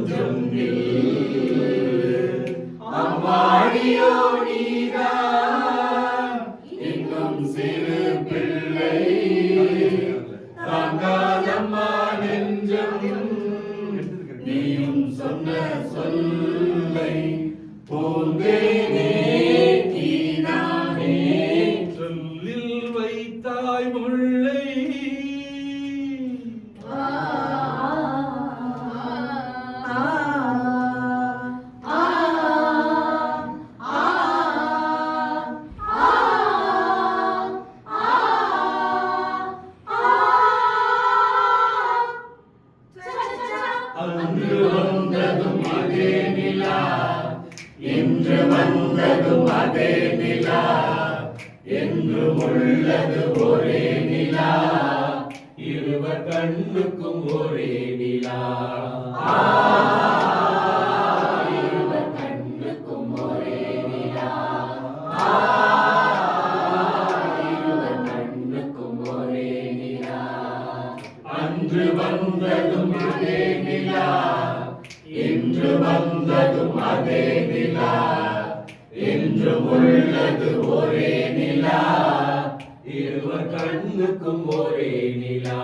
கொஞ்சம் அம்மாடியோ நீதான் இன்னும் சிறு பிள்ளை தாங்காதம்மா நெஞ்சம் நீயும் சொன்ன சொல்லை பூந்தேனே நீதானே சொல்லில் வைத்தாய் முல்லை அன்று வந்ததும் அதே நிலா இன்று வந்ததும் அதே நிலா என்று உள்ளது ஒரே நிலா இருவர் கண்ணுக்கும் ஒரே நிலா இருவர் கண்ணுக்கும் ஒரே நிலா இருவர் கண்ணுக்கும் ஒரே நிலா அன்று வந்ததும் அதே நிலா இன்று வந்ததும் அதே நிலா என்று உள்ளது ஒரே நிலா இருவர் கண்ணுக்கும் ஒரே நிலா